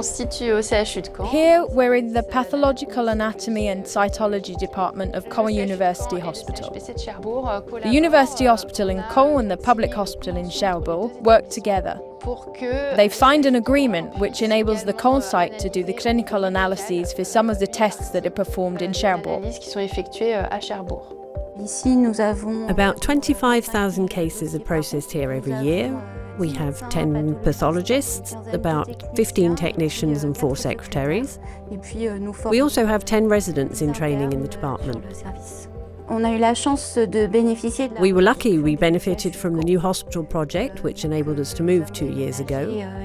On se situe au CHU de Caen. Here we're in the Pathological Anatomy and Cytology Department of Caen University Hospital. The University Hospital in Caen and the Public Hospital in Cherbourg work together. They've signed an agreement which enables the Caen site to do the clinical analyses for some of the tests that are performed in Cherbourg. About 25,000 cases are processed here every year. We have 10 pathologists, about 15 technicians and 4 secretaries. We also have 10 residents in training in the department. We were lucky we benefited from the new hospital project, which enabled us to move 2 years ago. The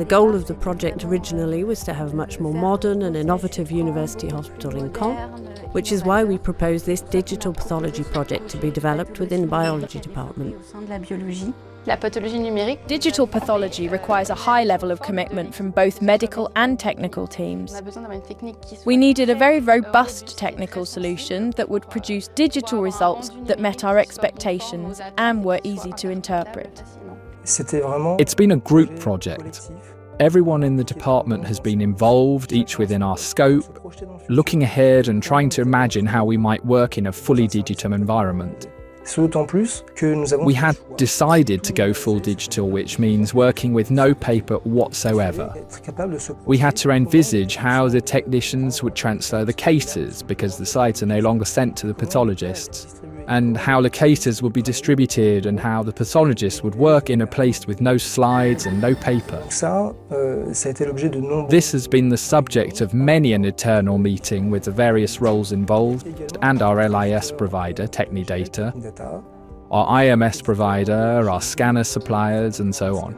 goal of the project originally was to have a much more modern and innovative university hospital in Caen, which is why we proposed this digital pathology project to be developed within the biology department. Digital pathology requires a high level of commitment from both medical and technical teams. We needed a very robust technical solution that would produce digital results that met our expectations and were easy to interpret. It's been a group project. Everyone in the department has been involved, each within our scope, looking ahead and trying to imagine how we might work in a fully digital environment. We had decided to go full digital, which means working with no paper whatsoever. We had to envisage how the technicians would transfer the cases, because the slides are no longer sent to the pathologists, and how the cases would be distributed and how the pathologists would work in a place with no slides and no paper. This has been the subject of many an internal meeting with the various roles involved and our LIS provider, TECHNIDATA, our IMS provider, our scanner suppliers, and so on.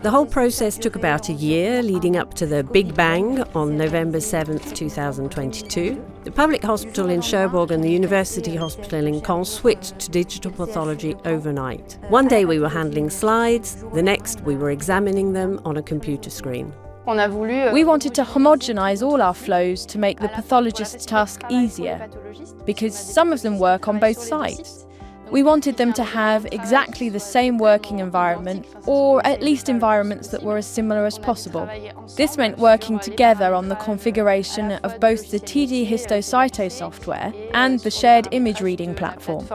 The whole process took about a year, leading up to the Big Bang on November 7th, 2022. The public hospital in Cherbourg and the university hospital in Caen switched to digital pathology overnight. One day we were handling slides, the next we were examining them on a computer screen. We wanted to homogenise all our flows to make the pathologist's task easier, because some of them work on both sites. We wanted them to have exactly the same working environment, or at least environments that were as similar as possible. This meant working together on the configuration of both the TD histocyto software and the shared image reading platform.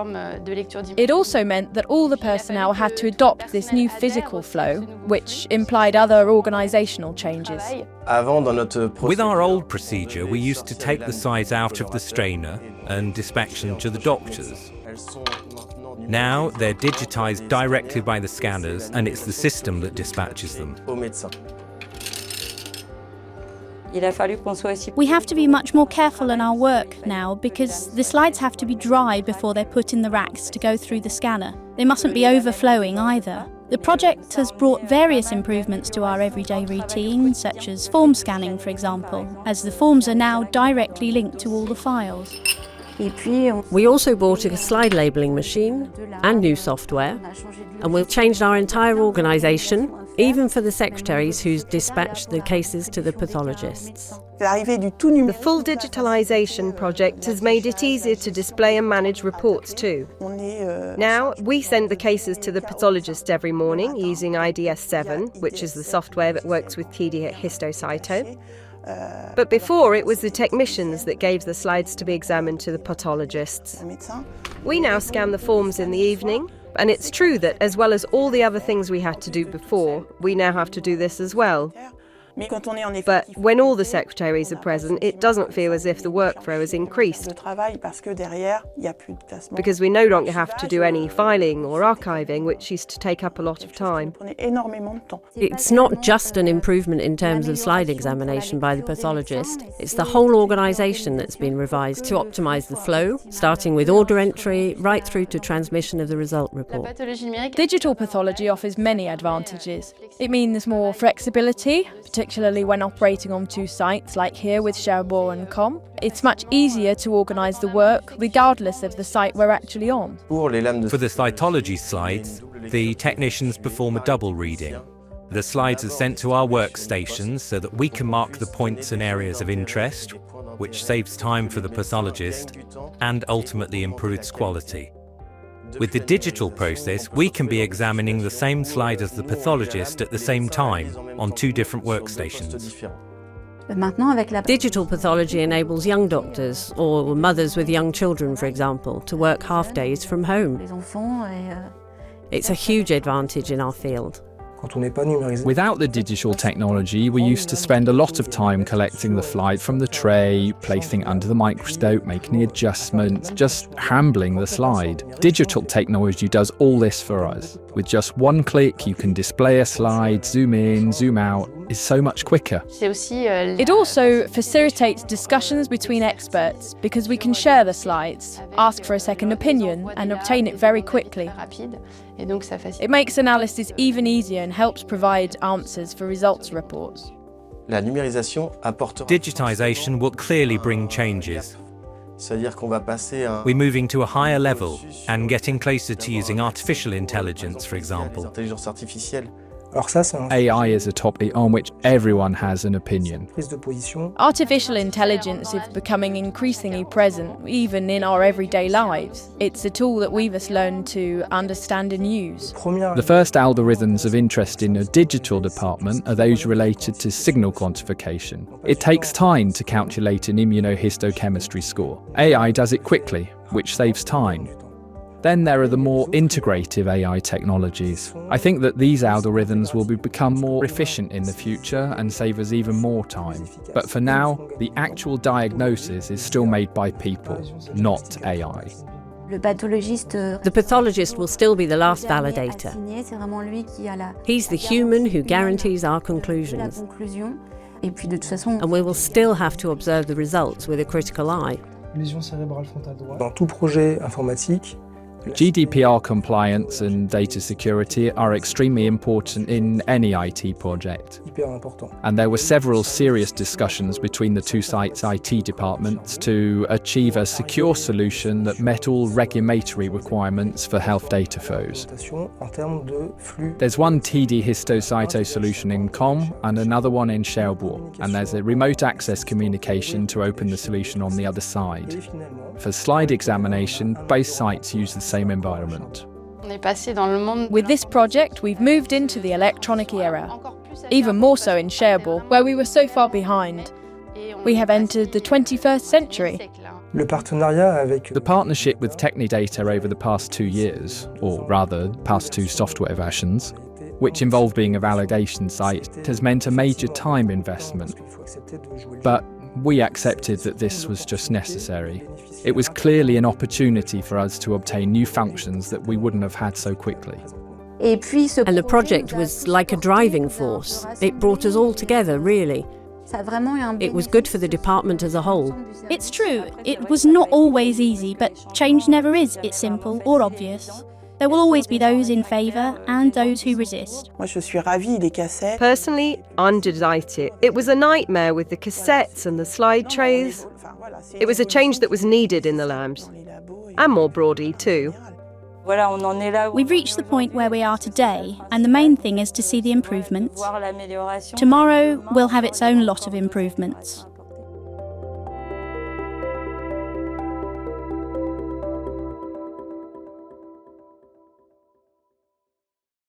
It also meant that all the personnel had to adopt this new physical flow, which implied other organisational changes. With our old procedure, we used to take the size out of the strainer and dispatch them to the doctors. Now they're digitised directly by the scanners, and it's the system that dispatches them. We have to be much more careful in our work now, because the slides have to be dry before they're put in the racks to go through the scanner. They mustn't be overflowing either. The project has brought various improvements to our everyday routine, such as form scanning, for example, as the forms are now directly linked to all the files. We also bought a slide labelling machine and new software, and we've changed our entire organisation, even for the secretaries who's dispatched the cases to the pathologists. The full digitalisation project has made it easier to display and manage reports too. Now, we send the cases to the pathologist every morning using IDS7, which is the software that works with TD histocyto. But before, it was the technicians that gave the slides to be examined to the pathologists. We now scan the forms in the evening, and it's true that as well as all the other things we had to do before, we now have to do this as well. But when all the secretaries are present, it doesn't feel as if the workflow has increased, because we no longer have to do any filing or archiving, which used to take up a lot of time. It's not just an improvement in terms of slide examination by the pathologist, it's the whole organisation that's been revised to optimise the flow, starting with order entry right through to transmission of the result report. Digital pathology offers many advantages. It means more flexibility, particularly when operating on 2 sites like here with Cherbourg and Caen. It's much easier to organise the work regardless of the site we're actually on. For the cytology slides, the technicians perform a double reading. The slides are sent to our workstations so that we can mark the points and areas of interest, which saves time for the pathologist and ultimately improves quality. With the digital process, we can be examining the same slide as the pathologist at the same time on 2 different workstations. Digital pathology enables young doctors, or mothers with young children, for example, to work half days from home. It's a huge advantage in our field. Without the digital technology, we used to spend a lot of time collecting the slide from the tray, placing it under the microscope, making the adjustments, just handling the slide. Digital technology does all this for us. With just one click, you can display a slide, zoom in, zoom out. It's so much quicker. It also facilitates discussions between experts because we can share the slides, ask for a second opinion, and obtain it very quickly. It makes analysis even easier and helps provide answers for results reports. Digitisation will clearly bring changes. We're moving to a higher level and getting closer to using artificial intelligence, for example. AI is a topic on which everyone has an opinion. Artificial intelligence is becoming increasingly present even in our everyday lives. It's a tool that we must learn to understand and use. The first algorithms of interest in a digital department are those related to signal quantification. It takes time to calculate an immunohistochemistry score. AI does it quickly, which saves time. Then there are the more integrative AI technologies. I think that these algorithms will become more efficient in the future and save us even more time. But for now, the actual diagnosis is still made by people, not AI. The pathologist will still be the last validator. He's the human who guarantees our conclusions. And we will still have to observe the results with a critical eye. GDPR compliance and data security are extremely important in any IT project. And there were several serious discussions between the 2 sites' IT departments to achieve a secure solution that met all regulatory requirements for health data flows. There's one TD histocyto solution in Caen and another one in Cherbourg, and there's a remote access communication to open the solution on the other side. For slide examination, both sites use the same environment. With this project, we've moved into the electronic era, even more so in Cherbourg, where we were so far behind. We have entered the 21st century. The partnership with TECHNIDATA over the past 2 years, or rather, past 2 software versions, which involve being a validation site, has meant a major time investment. But we accepted that this was just necessary. It was clearly an opportunity for us to obtain new functions that we wouldn't have had so quickly. And the project was like a driving force. It brought us all together, really. It was good for the department as a whole. It's true, it was not always easy, but change never is, it's simple or obvious. There will always be those in favour and those who resist. Personally, I'm delighted. It was a nightmare with the cassettes and the slide trays. It was a change that was needed in the labs, and more broadly too. We've reached the point where we are today, and the main thing is to see the improvements. Tomorrow will have its own lot of improvements.